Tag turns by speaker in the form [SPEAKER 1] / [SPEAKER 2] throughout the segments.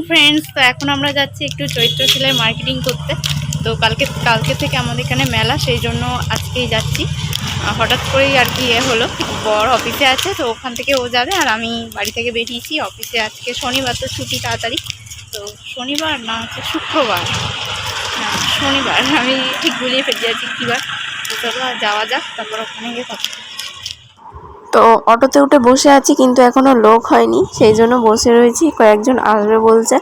[SPEAKER 1] Friends, তো এখন আমরা যাচ্ছি একটু চৈত্র সেলাই মার্কেটিং করতে। তো কালকে থেকে আমাদের এখানে মেলা, সেই জন্য আজকেই যাচ্ছি। হঠাৎ করেই আর কি হলো, বর অফিসে আছে তো ওখান থেকে ও যাবে, আর আমি বাড়ি থেকে বেরিয়েছি। অফিসে আজকে শনিবার, তো ছুটি তাড়াতাড়ি। তো শনিবার না, হচ্ছে শুক্রবার, না শনিবার, আমি ঠিক গুলিয়ে ফেলতে যাচ্ছি কীবার। তো চলো যাওয়া যাক, তারপর ওখানে গিয়ে কথা।
[SPEAKER 2] তো অটোতে উঠে বসে আছি, কিন্তু এখনো লোক হয়নি, সেই জন্য বসে রয়েছি। কয়েকজন আসবে বলছে,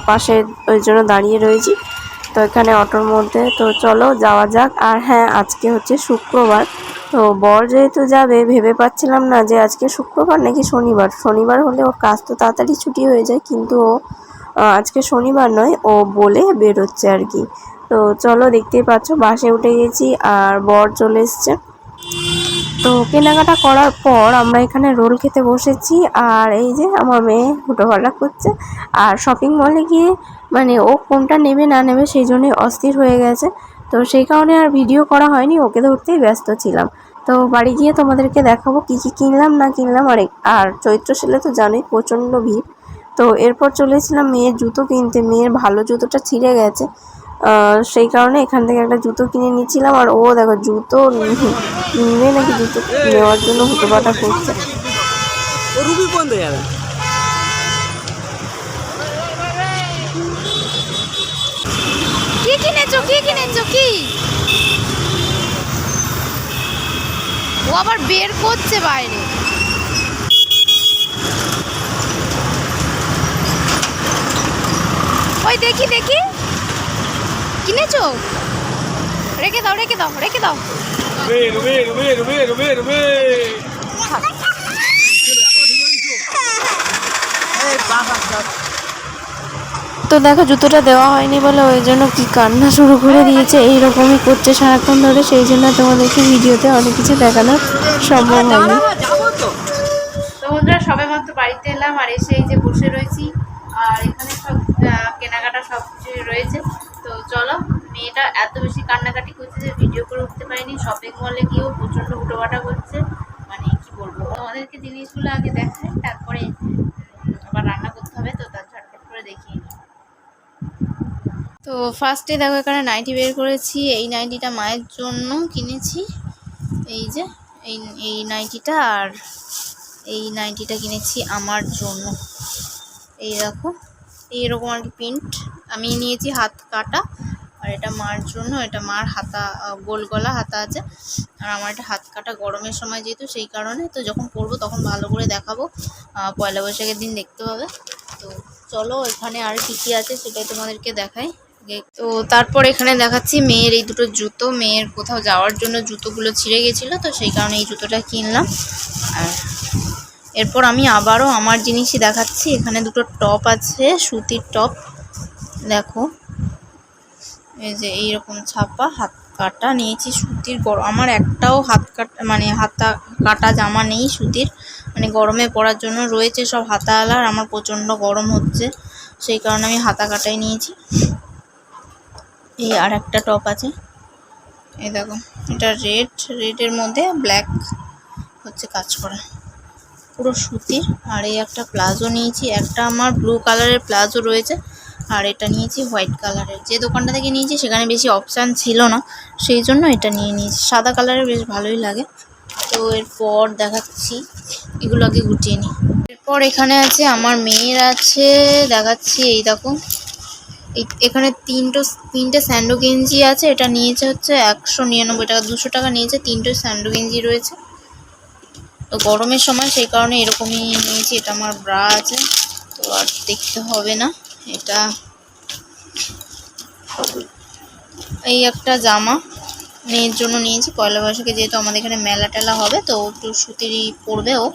[SPEAKER 2] পাশে ওই জন্য দাঁড়িয়ে রয়েছি। তো এখানে অটোর মধ্যে, তো চলো যাওয়া যাক। আর হ্যাঁ, আজকে হচ্ছে শুক্রবার। তো বর যেহেতু যাবে, ভেবে পাচ্ছিলাম না যে আজকে শুক্রবার নাকি শনিবার। শনিবার হলে ওর কাজ তো তাড়াতাড়ি ছুটি হয়ে যায়, কিন্তু ও আজকে শনিবার নয়, ও বলে বেরোচ্ছে আর কি। তো চলো, দেখতেই পাচ্ছ বাসে উঠে গেছি আর বর চলে এসছে। তো কেনাকাটা করার পর আমরা এখানে রোল খেতে বসেছি। আর এই যে আমার মেয়ে হুটোপাটা করছে। আর শপিং মলে গিয়ে মানে ও কোনটা নেবে না নেবে সেই জন্যই অস্থির হয়ে গেছে। তো সেই কারণে আর ভিডিও করা হয়নি, ওকে ধরতেই ব্যস্ত ছিলাম। তো বাড়ি গিয়ে তোমাদেরকে দেখাবো কী কী কিনলাম না কিনলাম। আর চৈত্র সেলে তো জানোই প্রচণ্ড ভিড়। তো এরপর চলেছিলাম মেয়ের জুতো কিনতে। মেয়ের ভালো জুতোটা ছিঁড়ে গেছে, সেই কারণে এখান থেকে একটা জুতো কিনে নিচ্ছিলাম। আর ও দেখো জুতো কিনবে নাকি জুতো নেওয়ার জন্য হুটোপাটা করছে।
[SPEAKER 1] কি কিনেছো, কি কিনেছো, কি? ও আবার বের করছে বাইরে। ওই দেখি দেখি, কিনেছো? রেখে দাও, রেখে দাও, রেখে দাও।
[SPEAKER 2] তো দেখো জুতোটা দেওয়া হয়নি বলে ওই জন্য কি কান্না শুরু করে দিয়েছে, এইরকমই করছে সারাক্ষণ ধরে। সেই জন্য তোমাদেরকে ভিডিওতে অনেক কিছু দেখানো সম্ভব হয়নি।
[SPEAKER 1] তো বন্ধুরা, সবে মাত্র বাড়িতে এলাম, আর এসে এই যে বসে রয়েছি। আর এখানে সব কেনাকাটা সব কিছু রয়েছে। তো চলো, মেয়েটা এত বেশি কান্নাকাটি করছে যে ভিডিও করে উঠতে পারিনি। শপিং মলে গিয়েও প্রচণ্ড হুটোপাটা করছে, মানে কি বলবো। আমাদেরকে জিনিসগুলো আগে দেখায়, তারপরে আবার রান্না করতে হবে, তো তার ঝটপট করে দেখিয়ে নিই। তো ফার্স্টে দেখো এখানে নাইটি বের করেছি। এই নাইটিটা মায়ের জন্য কিনেছি, এই যে এই নাইটিটা। আর এই নাইটিটা কিনেছি আমার জন্য। এই দেখো, এইরকম আর কি প্রিন্ট। আমি নিয়েছি হাত কাটা, আর এটা মার জন্য। এটা মার হাতা, গোল গলা হাতা আছে। আর আমার এটা হাত কাটা, গরমের সময় যেহেতু, সেই কারণে। তো যখন পরবো তখন ভালো করে দেখাবো, পয়লা বৈশাখের দিন দেখতে হবে। তো চলো, এখানে আর কী কী আছে সেটাই তোমাদেরকে দেখাই। তো তারপর এখানে দেখাচ্ছি মেয়ের এই দুটো জুতো। মেয়ের কোথাও যাওয়ার জন্য জুতোগুলো ছিঁড়ে গেছিলো, তো সেই কারণে এই জুতোটা কিনলাম। আর এরপর আমি আবারও আমার জিনিসই দেখাচ্ছি। এখানে দুটো টপ আছে, সুতির টপ। দেখো, এই যে এইরকম ছাপা, হাত কাটা নিয়েছি সুতির। আমার একটাও হাত কাটা মানে হাতা কাটা জামা নেই সুতির, মানে গরমে পরার জন্য রয়েছে সব হাতাওয়ালা। আর আমার প্রচণ্ড গরম হচ্ছে, সেই কারণে আমি হাতা কাটাই নিয়েছি। এই আর একটা টপ আছে, এই দেখো, এটা রেডের মধ্যে ব্ল্যাক হচ্ছে কাজ করা, পুরো সুতির। আর এই একটা প্লাজো নিয়েছি, একটা আমার ব্লু কালারের প্লাজো রয়েছে, আর এটা নিয়েছি হোয়াইট কালারের। যে দোকানটা থেকে নিয়েছি সেখানে বেশি অপশান ছিল না, সেই জন্য এটা নিয়ে নিয়েছি। সাদা কালারের বেশ ভালোই লাগে। তো এরপর দেখাচ্ছি, এগুলো আগে গুটিয়ে নিই। এরপর এখানে আছে আমার মেয়ের আছে, দেখাচ্ছি। এই দেখো, এখানে তিনটে স্যান্ডো গেঞ্জি আছে। এটা নিয়েছে হচ্ছে 199 টাকা, 200 টাকা নিয়েছে। তিনটে স্যান্ডো গেঞ্জি রয়েছে, তো গরমের সময় সেই কারণে এরকমই নিয়েছি। এটা আমার ব্রা আছে, তো আর দেখতে হবে না। এটা এই একটা জামা মেয়ের জন্য নিয়েছি পয়লা বৈশাখে, যেহেতু আমাদের এখানে মেলা টেলা হবে, তো একটু সুতিরই পরবে ও,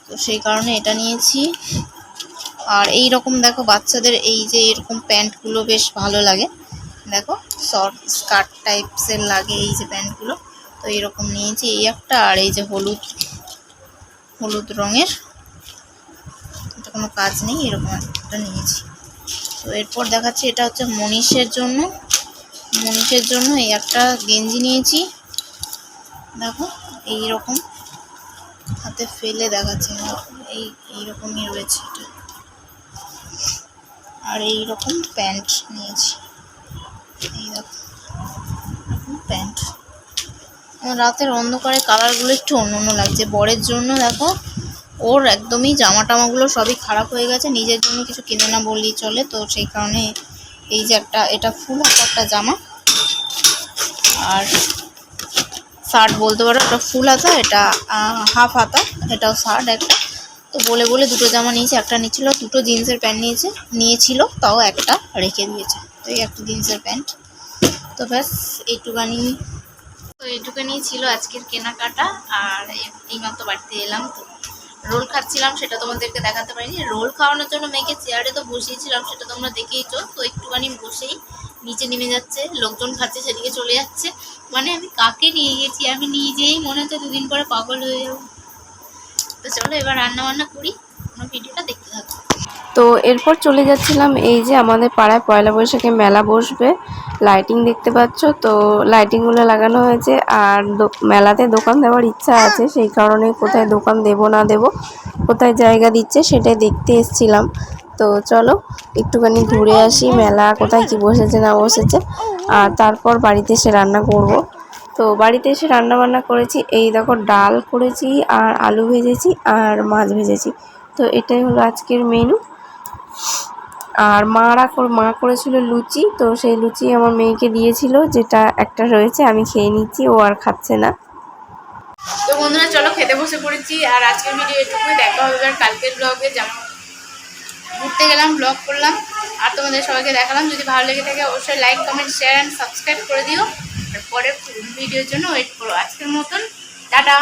[SPEAKER 1] তো সেই কারণে এটা নিয়েছি। আর এই রকম দেখো, বাচ্চাদের এই যে এরকম প্যান্টগুলো বেশ ভালো লাগে, দেখো শর্ট স্কার্ট টাইপসের লাগে এই যে প্যান্টগুলো। তো এইরকম নিয়েছি এই একটা। আর এই যে হলুদ রঙের, এটা কোনো কাজ নেই, এরকম একটা নিয়েছি। তো এরপর দেখাচ্ছি, এটা হচ্ছে মনীষের জন্য এই একটা গেঞ্জি নিয়েছি। দেখো এইরকম, হাতে ফেলে দেখাচ্ছে, এইরকমই রয়েছে এটা। আর এই রকম প্যান্ট নিয়েছি, এই দেখো প্যান্ট। রাতের অন্ধকারে কালারগুলো একটু অন্য অন্য লাগছে। বরের জন্য দেখো ওর একদমই জামা টামাগুলো সবই খারাপ হয়ে গেছে, নিজের জন্য কিছু কিনে না বললেই চলে, তো সেই কারণে এই যে এটা ফুল হাতা একটা জামা, আর শার্ট বলতে পারো, একটা ফুল হাতা, এটা হাফ হাতা, এটাও শার্ট একটা। তো বলে বলে দুটো জামা নিয়েছে, একটা নিয়েছিল, দুটো জিন্সের প্যান্ট নিয়েছিল, তাও একটা রেখে দিয়েছে। তো এই একটা জিন্সের প্যান্ট। তো ব্যাস এইটুখানি, তো এইটুখানি ছিল আজকের কেনাকাটা। আর এইমাত্র বাড়িতে এলাম, তো রোল খাচ্ছিলাম, সেটা তোমাদেরকে দেখাতে পারিনি। রোল খাওয়ানোর জন্য মেয়েকে চেয়ারে তো বসিয়েছিলাম, সেটা তোমরা দেখেইছো। তো একটুখানি বসেই নিচে নেমে যাচ্ছে, লোকজন খাচ্ছে সেদিকে চলে যাচ্ছে। মানে আমি কাকে নিয়ে গেছি, আমি নিজেই মনে হচ্ছে দুদিন পরে পাগল হয়ে যাবো। তো চলো এবার রান্না বান্না করি, কোনো ভিডিওটা দেখতে থাকো।
[SPEAKER 2] তো এরপর চলে যাচ্ছিলাম, এই যে আমাদের পাড়ায় পয়লা বৈশাখে মেলা বসবে, লাইটিং দেখতে পাচ্ছ। তো লাইটিংগুলো লাগানো হয়েছে, আর মেলাতে দোকান দেওয়ার ইচ্ছা আছে, সেই কারণে কোথায় দোকান দেব না দেব, কোথায় জায়গা দিচ্ছে সেটাই দেখতে এসেছিলাম। তো চলো একটুখানি ঘুরে আসি, মেলা কোথায় কি বসেছে না বসেছে, আর তারপর বাড়িতে এসে রান্না করব। তো বাড়িতে এসে রান্না বান্না করেছি, এই দেখো ডাল করেছি, আর আলু ভেজেছি, আর মাছ ভেজেছি। তো এটাই হলো আজকের মেনু। আর মা করেছিল লুচি, তো সেই লুচি আমার মেয়েকে দিয়েছিল, যেটা একটা রয়েছে, আমি খেয়ে নিচ্ছি, ও আর খাচ্ছে না।
[SPEAKER 1] তো বন্ধুরা চলো খেতে বসে পড়েছি। আর আজকের ভিডিও এটুকুই, দেখা হবে আর কালকের ব্লগে। যেমন ঘুরতে গেলাম, ব্লগ করলাম, আর তোমাদের সবাইকে দেখালাম। যদি ভালো লেগে থাকে অবশ্যই like, comment, share and subscribe করে দিও। আর পরের ভিডিওর জন্য ওয়েট করো। আজকের মতন টাটা।